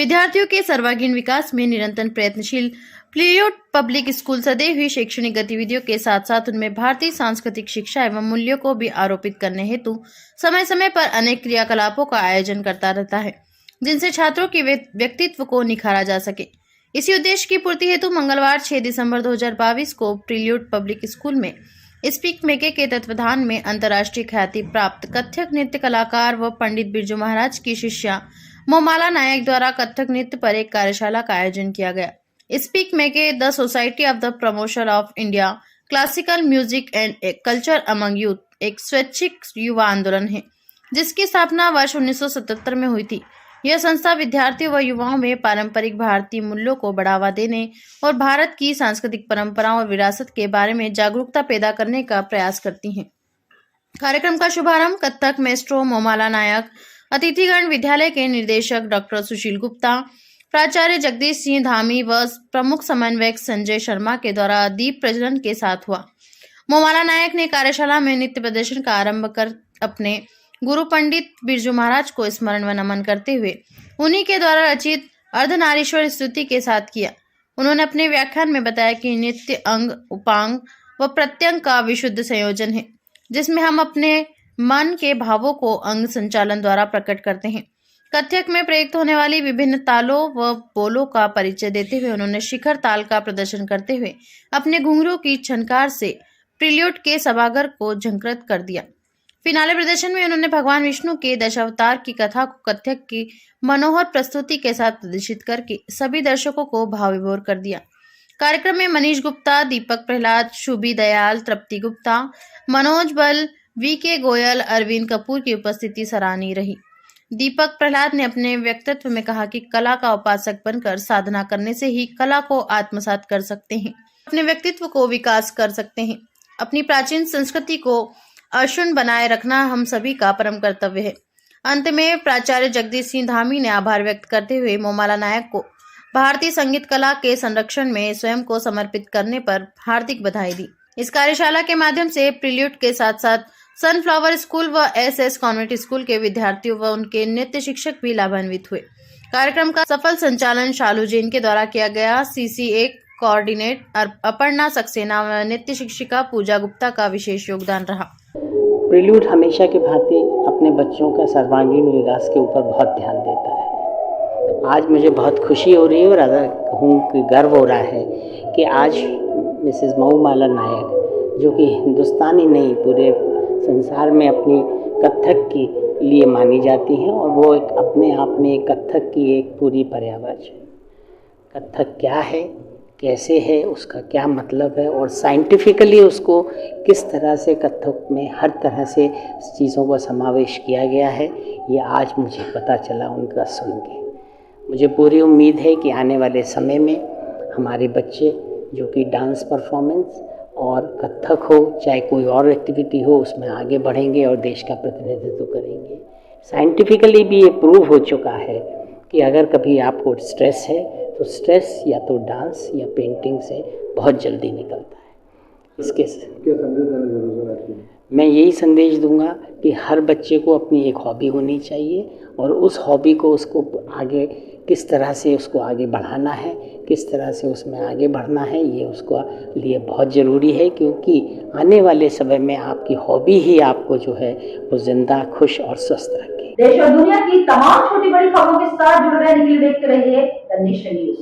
विद्यार्थियों के सर्वांगीण विकास में निरंतर प्रयत्नशील प्लील्यूट पब्लिक स्कूल सदैव ही शैक्षणिक गतिविधियों के साथ साथ उनमें भारतीय सांस्कृतिक शिक्षा एवं मूल्यों को भी आरोपित करने हेतु समय समय पर अनेक क्रियाकलापों का आयोजन करता रहता है, जिनसे छात्रों के व्यक्तित्व को निखारा जा सके। इसी उद्देश्य की पूर्ति हेतु मंगलवार 6 दिसंबर 2022 को प्लील्यूट पब्लिक स्कूल में स्पीक मेके के तत्वाधान में अंतर्राष्ट्रीय ख्याति प्राप्त कथक नृत्य कलाकार व पंडित बिरजू महाराज की शिष्या मोमाला नायक द्वारा कथक नृत्य पर एक कार्यशाला का आयोजन किया गया। Speak Mackay the society of the promotion of India classical music and culture among youth एक स्वैच्छिक युवा आंदोलन है, जिसकी स्थापना वर्ष 1977 में हुई थी। यह संस्था विद्यार्थियों व युवाओं में पारंपरिक भारतीय मूल्यों को बढ़ावा देने और भारत की सांस्कृतिक परंपराओं और विरासत के बारे में जागरूकता पैदा करने का प्रयास करती है। कार्यक्रम का शुभारंभ कथक मेस्ट्रो मोमाला नायक, अतिथिगण विद्यालय के निदेशक डॉक्टर सुशील गुप्ता, प्राचार्य जगदीश सिंह धामी व प्रमुख समन्वयक संजय शर्मा के द्वारा दीप प्रज्वलन के साथ हुआ। मोमाला नायक ने कार्यशाला में नृत्य प्रदर्शन का आरंभ कर अपने गुरु पंडित बिरजू महाराज को स्मरण व नमन करते हुए उन्हीं के द्वारा रचित अर्धनारीश्वर स्तुति के साथ किया। उन्होंने अपने व्याख्यान में बताया कि नृत्य अंग, उपांग व प्रत्यंग का विशुद्ध संयोजन है, जिसमें हम अपने मन के भावों को अंग संचालन द्वारा प्रकट करते हैं। कथक में प्रयुक्त होने वाली विभिन्न तालों व बोलों का परिचय देते हुए उन्होंने शिखर ताल का प्रदर्शन करते हुए अपने घुंघरू की छनकार से प्लील्यूट के सभागार को झंकृत कर दिया। फिनाले प्रदर्शन में उन्होंने भगवान विष्णु के दशावतार की कथा को कथक की मनोहर प्रस्तुति के साथ प्रदर्शित करके सभी दर्शकों को भाव विभोर कर दिया। कार्यक्रम में मनीष गुप्ता, दीपक प्रहलाद, शुभी दयाल, तृप्ति गुप्ता, मनोज बल, वीके गोयल, अरविंद कपूर की उपस्थिति सराहनीय रही। दीपक प्रहलाद ने अपने व्यक्तित्व में कहा कि कला का उपासक बनकर साधना करने से ही कला को आत्मसात कर सकते हैं, अपने व्यक्तित्व को विकास कर सकते हैं। अपनी प्राचीन संस्कृति को अक्षुण्ण बनाए रखना हम सभी का परम कर्तव्य है। अंत में प्राचार्य जगदीश सिंह धामी ने आभार व्यक्त करते हुए मोमाला नायक को भारतीय संगीत कला के संरक्षण में स्वयं को समर्पित करने पर हार्दिक बधाई दी। इस कार्यशाला के माध्यम से प्लील्यूट के साथ साथ सनफ्लावर स्कूल व एसएस कॉन्वेंट स्कूल के विद्यार्थियों व उनके नृत्य शिक्षक भी लाभान्वित हुए। कार्यक्रम का सफल संचालन शालू जैन के द्वारा किया गया। CC1 कोऑर्डिनेट अपर्णा सक्सेना व नृत्य शिक्षिका पूजा गुप्ता का विशेष योगदान रहा। प्लील्यूट हमेशा की भांति अपने बच्चों का सर्वांगीण विकास के ऊपर बहुत ध्यान देता है। आज मुझे बहुत खुशी हो रही है और अगर कहूँ कि गर्व हो रहा है कि आज मिसेस मोमाला नायक, जो कि हिंदुस्तान ही नहीं पूरे संसार में अपनी कथक के लिए मानी जाती हैं और वो एक अपने आप में कथक की एक पूरी पर्यावाची है। कथक क्या है, कैसे है, उसका क्या मतलब है और साइंटिफिकली उसको किस तरह से कथक में हर तरह से चीज़ों का समावेश किया गया है, ये आज मुझे पता चला उनका सुन के। मुझे पूरी उम्मीद है कि आने वाले समय में हमारे बच्चे जो कि डांस परफॉर्मेंस और कथक हो चाहे कोई और एक्टिविटी हो उसमें आगे बढ़ेंगे और देश का प्रतिनिधित्व करेंगे। साइंटिफिकली भी ये प्रूव हो चुका है कि अगर कभी आपको स्ट्रेस है तो स्ट्रेस या तो डांस या पेंटिंग से बहुत जल्दी निकलता है। इसके क्या संदेश देना जरूरी है? मैं यही संदेश दूंगा कि हर बच्चे को अपनी एक हॉबी होनी चाहिए और उस हॉबी को उसको आगे किस तरह से उसको आगे बढ़ाना है, किस तरह से उसमें आगे बढ़ना है, ये उसको लिए बहुत ज़रूरी है, क्योंकि आने वाले समय में आपकी हॉबी ही आपको जो है वो जिंदा, खुश और स्वस्थ रखे। देश और दुनिया की तमाम छोटी बड़ी खबरों के साथ जुड़े रहने के लिए देखते रहिए द नेशन न्यूज।